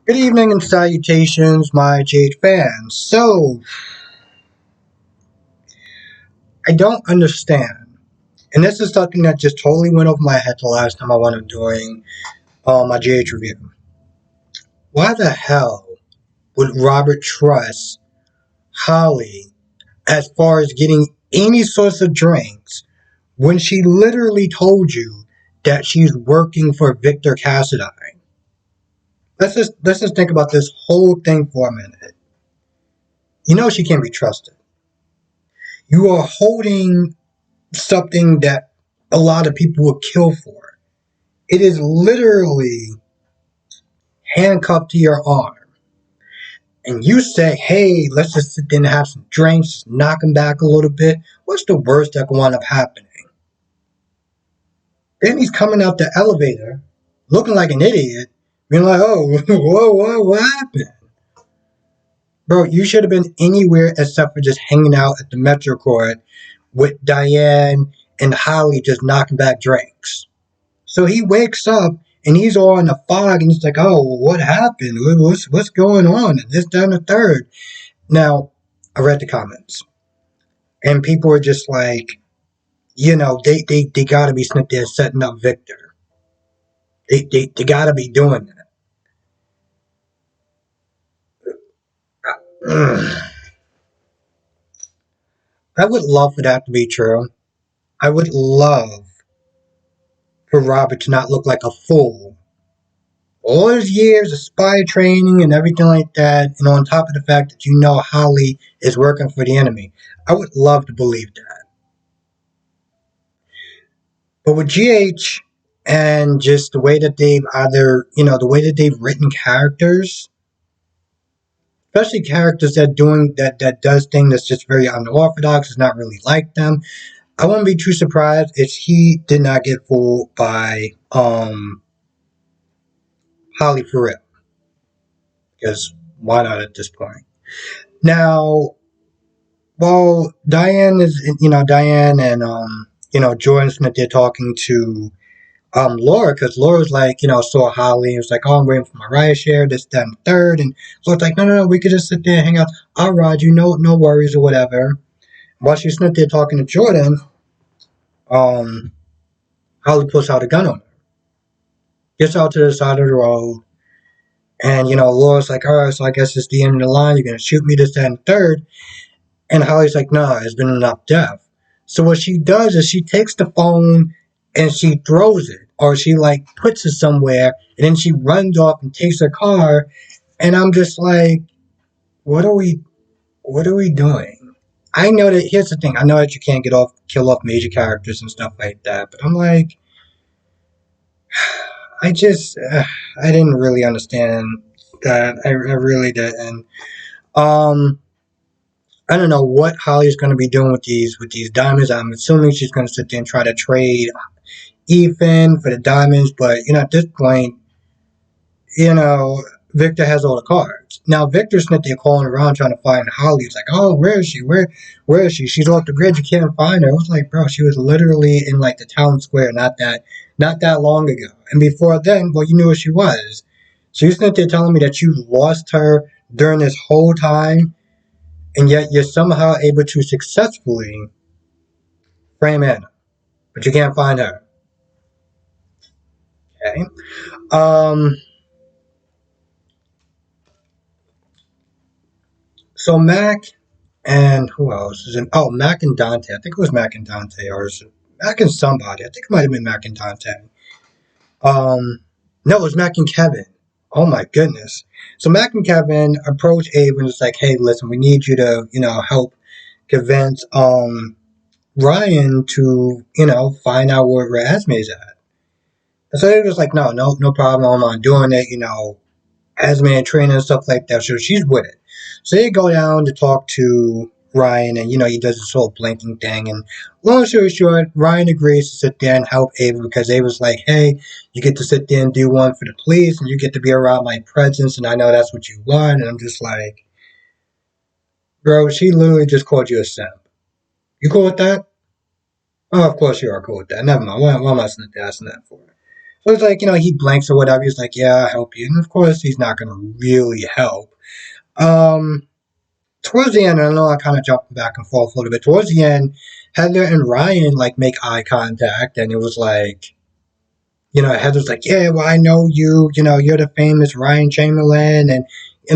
Good evening and salutations, my GH fans. I don't understand, and this is something that just totally went over my head the last time I went up doing my GH review. Why the hell would Robert trust Holly as far as getting any sorts of drinks when she literally told you that she's working for Victor Cassadine? Let's just think about this whole thing for a minute. You know she can't be trusted. You are holding something that a lot of people would kill for. It is literally handcuffed to your arm. And you say, hey, let's just sit there and have some drinks, knock him back a little bit. What's the worst that can wind up happening? Then he's coming out the elevator looking like an idiot, being like, oh, what happened? Bro, you should have been anywhere except for just hanging out at the Metro Court with Diane and Holly just knocking back drinks. So he wakes up and he's all in the fog and he's like, oh, what happened? What's going on? And this, that, and the third. Now, I read the comments and people are just like, they got to be sitting there setting up Victor. They got to be doing that. I would love for that to be true. I would love for Robert to not look like a fool. All his years of spy training and everything like that, and on top of the fact that Holly is working for the enemy. I would love to believe that. But with GH and just the way that the way that they've written characters, especially characters that does things that's just very unorthodox, is not really like them. I wouldn't be too surprised if he did not get fooled by Holly for real. Because why not at this point? Now, well, Diane and Jordan Smith, they're talking to Laura, because Laura's like, saw Holly and was like, oh, I'm waiting for my ride share, this, that, and third. And Laura's like, no, we could just sit there and hang out. I'll ride you, no worries or whatever. While she's sitting there talking to Jordan, um, Holly pulls out a gun on her, gets out to the side of the road, and Laura's like, all right, so I guess it's the end of the line. You're gonna shoot me, this, that, and third. And Holly's like, nah, it's been enough death. So what she does is she takes the phone and she throws it, or she like puts it somewhere, and then she runs off and takes her car. And I'm just like, what are we doing? I know that here's the thing. I know that you can't kill off major characters and stuff like that, but I'm like, I didn't really understand that. I really didn't. Um, I don't know what Holly's going to be doing with these diamonds. I'm assuming she's going to sit there and try to trade Ethan for the diamonds, but at this point, you know, Victor has all the cards. Now Victor's not there calling around trying to find Holly. It's like, oh, where is she? Where is she? She's off the grid. You can't find her. I was like, bro, she was literally in like the town square not that long ago. And before then, well, you knew where she was. So you're sitting there telling me that you lost her during this whole time, and yet you're somehow able to successfully frame Anna, but you can't find her. Okay. Um. So Mac and who else is in? Oh, Mac and Dante. I think it was Mac and Dante, or is it Mac and somebody? I think it might have been Mac and Dante. Um. No, it was Mac and Kevin. Oh my goodness. So Mac and Kevin approach Abe and it's like, hey, listen, we need you to, help convince Ryan to, find out where Esme's at. And so they was like, no problem. I'm doing it. Esme and training and stuff like that. So she's with it. So they go down to talk to Ryan, and he does this whole blinking thing. And long story short, Ryan agrees to sit there and help Ava because Ava's like, hey, you get to sit there and do one for the police, and you get to be around my presence, and I know that's what you want. And I'm just like, bro, she literally just called you a simp. You cool with that? Oh, of course you are cool with that. Never mind. What am I asking that for? So it's like, he blanks or whatever. He's like, yeah, I'll help you. And of course, he's not going to really help. Um, Towards the end, I know I kind of jumped back and forth a little bit. Towards the end, Heather and Ryan like make eye contact, and it was like, Heather's like, yeah, well, I know you. You're the famous Ryan Chamberlain, and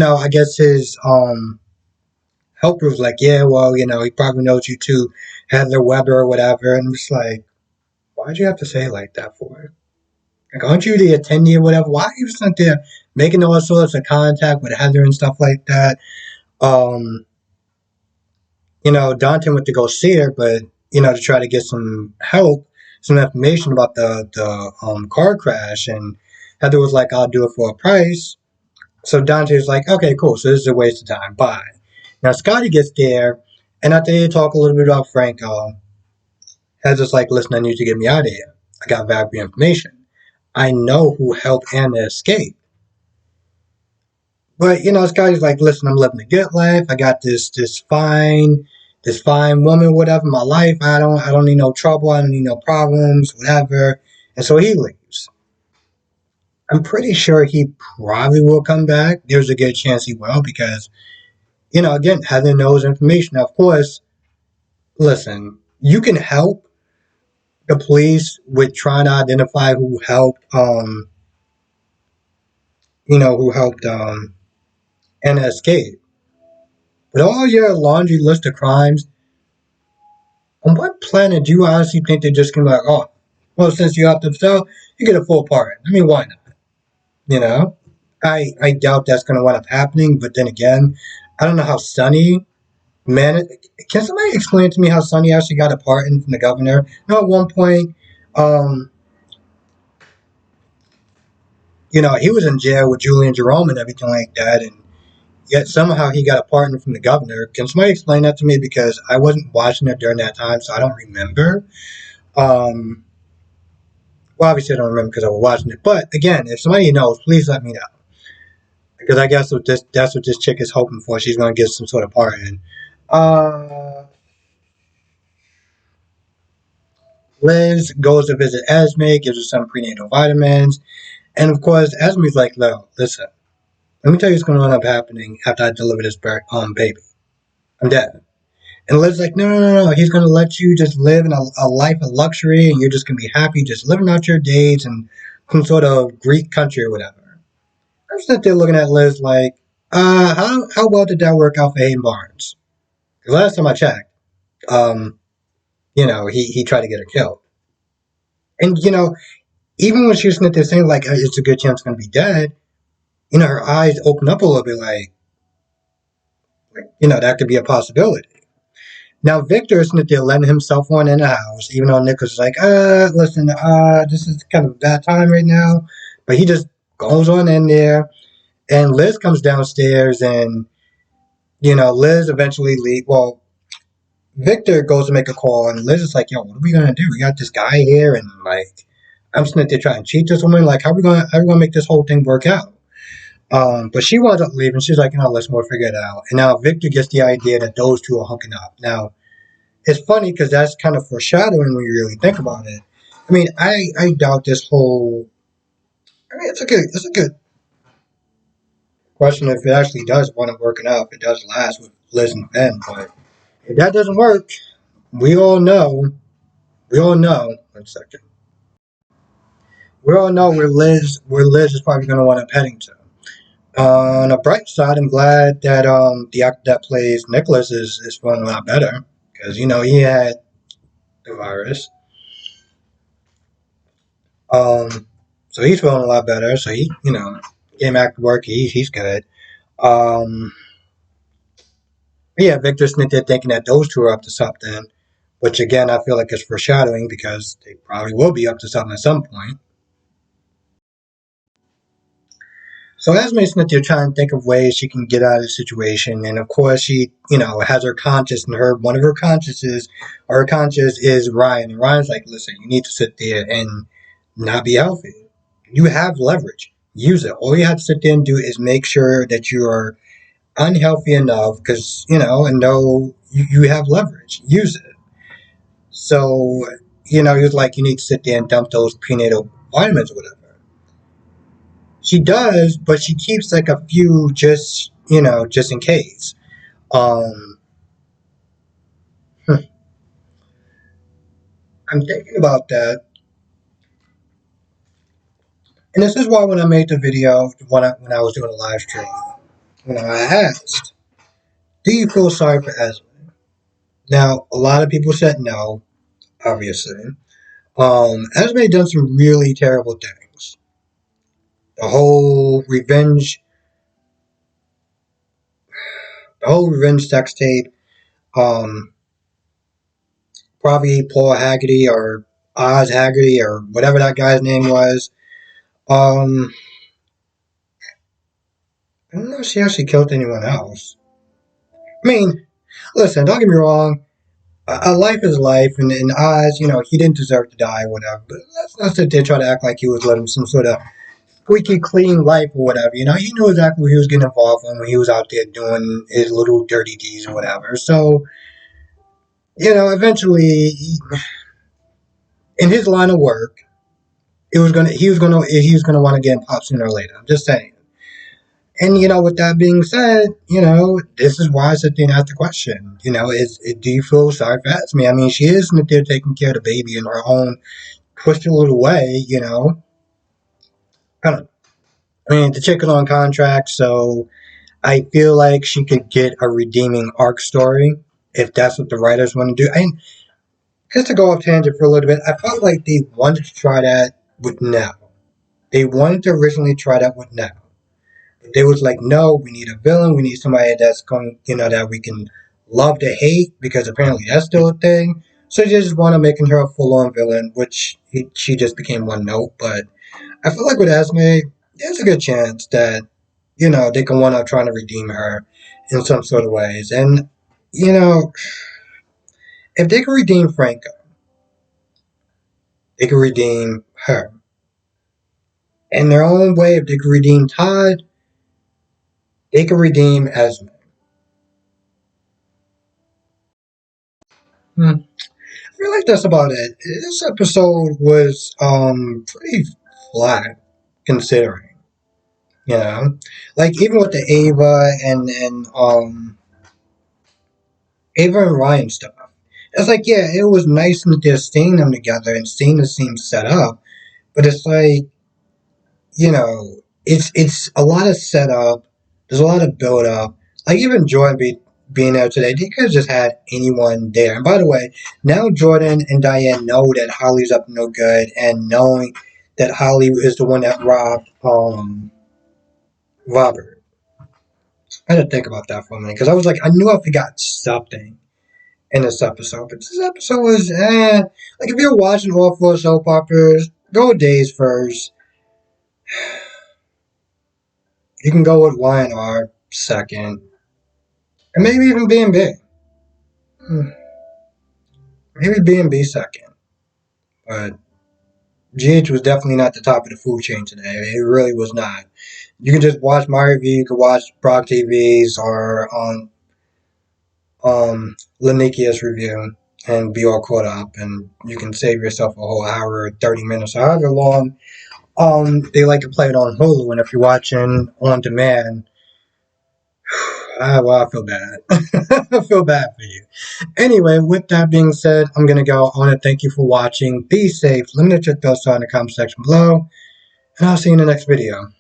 I guess his helper was like, yeah, well, he probably knows you too, Heather Weber or whatever. And I'm just like, why'd you have to say it like that for? Like, aren't you the attendee or whatever? Why are you just not there making all sorts of contact with Heather and stuff like that? Um, Dante went to go see her, but to try to get some help, some information about the car crash, and Heather was like, "I'll do it for a price." So Dante was like, "Okay, cool. So this is a waste of time. Bye." Now Scotty gets there, and after they talk a little bit about Franco, Heather's like, "Listen, I need you to get me out of here. I got valuable information. I know who helped Anna escape." But Scotty's like, listen, I'm living a good life. I got this fine woman, whatever, in my life. I don't need no trouble. I don't need no problems, whatever. And so he leaves. I'm pretty sure he probably will come back. There's a good chance he will because, again, Heather knows information. Now, of course, listen, you can help the police with trying to identify who helped Anna escape. But all your laundry list of crimes, on what planet do you honestly think they're just gonna be like, oh, well, since you have to sell, you get a full pardon? I mean, why not? You know, I doubt that's gonna wind up happening. But then again, I don't know how Sonny man. Can somebody explain to me how Sonny actually got a pardon from the governor? At one point, um, he was in jail with Julian Jerome and everything like that, and yet somehow he got a pardon from the governor. Can somebody explain that to me? Because I wasn't watching it during that time, so I don't remember. Um, Well, obviously, I don't remember because I was watching it. But again, if somebody knows, please let me know. Because I guess that's what this chick is hoping for. She's going to get some sort of pardon. Uh, Liz goes to visit Esme, gives her some prenatal vitamins. And of course, Esme's like, no, listen, let me tell you what's going to end up happening after I deliver this baby. I'm dead. And Liv's like, no, no, no, no. He's going to let you just live in a life of luxury and you're just going to be happy just living out your days in some sort of Greek country or whatever. I'm sitting there looking at Liz like, how well did that work out for Hayden Barnes? Because last time I checked, um, he tried to get her killed. And, even when she was sitting there saying, like, it's a good chance I'm going to be dead, her eyes open up a little bit that could be a possibility. Now, Victor is sitting there letting himself on in the house, even though Nicholas is like, listen, this is kind of a bad time right now. But he just goes on in there, and Liz comes downstairs, and, Liz eventually leaves. Well, Victor goes to make a call, and Liz is like, yo, what are we going to do? We got this guy here, and, like, I'm sitting there trying to cheat this woman. Like, how are we gonna make this whole thing work out? But she winds up leaving. She's like, let's more figure it out. And now Victor gets the idea that those two are hooking up. Now, it's funny because that's kind of foreshadowing when you really think about it. I mean, I doubt this whole. I mean, it's a good question if it actually does want to work it out. If it does last with Liz and Ben, but if that doesn't work, we all know. We all know. 1 second. We all know where Liz is probably going to wind up heading to. On a bright side, I'm glad that the actor that plays Nicholas is feeling a lot better because he had the virus. Um, so he's feeling a lot better. So he came back to work. He's good. Um, yeah, Victor Smith did thinking that those two are up to something, which again I feel like is foreshadowing because they probably will be up to something at some point. So Esme Smith, you're trying to think of ways she can get out of the situation, and of course she, has her conscience, and one of her conscience is Ryan, and Ryan's like, listen, you need to sit there and not be healthy. You have leverage, use it. All you have to sit there and do is make sure that you are unhealthy enough, because and know you have leverage, use it. So he was like, you need to sit there and dump those prenatal vitamins or whatever. She does, but she keeps like a few just, just in case. Um, I'm thinking about that. And this is why when I made the video, when I was doing a live stream, I asked, do you feel sorry for Esme? Now, a lot of people said no, obviously. Esme done some really terrible things. The whole revenge, sex tape, um, probably Paul Haggerty or Oz Haggerty or whatever that guy's name was. I don't know if she actually killed anyone else. I mean, listen, don't get me wrong. A life is life, and Oz, he didn't deserve to die, or whatever. But let's not sit there try to act like he was living some sort of squeaky clean life or whatever. He knew exactly what he was getting involved in when he was out there doing his little dirty deeds or whatever. So, eventually, in his line of work, he was gonna want to get in pop sooner or later. I'm just saying. And with that being said, this is why I sit there and ask the question. Do you feel sorry for Esme? I mean, she is there taking care of the baby in her own twisted little way. Kind of. I mean, the chick is on contract, so I feel like she could get a redeeming arc story if that's what the writers want to do. And just to go off tangent for a little bit, I felt like they wanted to try that with Nell. They wanted to originally try that with Nell. They was like, no, we need a villain. We need somebody that's going, that we can love to hate, because apparently that's still a thing. So they just want to making her a full-on villain, which she just became one note. But I feel like with Esme, there's a good chance that, they can want to try to redeem her in some sort of ways. And, if they can redeem Franco, they can redeem her. In their own way, if they can redeem Todd, they can redeem Esme. Hmm. I feel like that's about it. This episode was pretty flat, considering. Like even with the Ava and Ryan stuff. It's like, yeah, it was nice just seeing them together and seeing the scene set up, but it's like, it's a lot of setup. There's a lot of build up. Like even Jordan being there today, they could have just had anyone there. And by the way, now Jordan and Diane know that Holly's up to no good, and knowing that Holly is the one that robbed Robert. I had to think about that for a minute, because I was like, I knew I forgot something in this episode, but this episode was like if you're watching all four soap operas, go with Days first. You can go with Y&R second, and maybe even B&B. Maybe B&B second, but GH was definitely not the top of the food chain today. It really was not. You can just watch my review. You can watch Brock TV's or Lanikia's review and be all caught up, and you can save yourself a whole hour, 30 minutes, however long. They like to play it on Hulu, and if you're watching on demand, well, I feel bad. I feel bad for you. Anyway, with that being said, I'm going to go. I want to thank you for watching. Be safe. Let me know your thoughts in the comment section below. And I'll see you in the next video.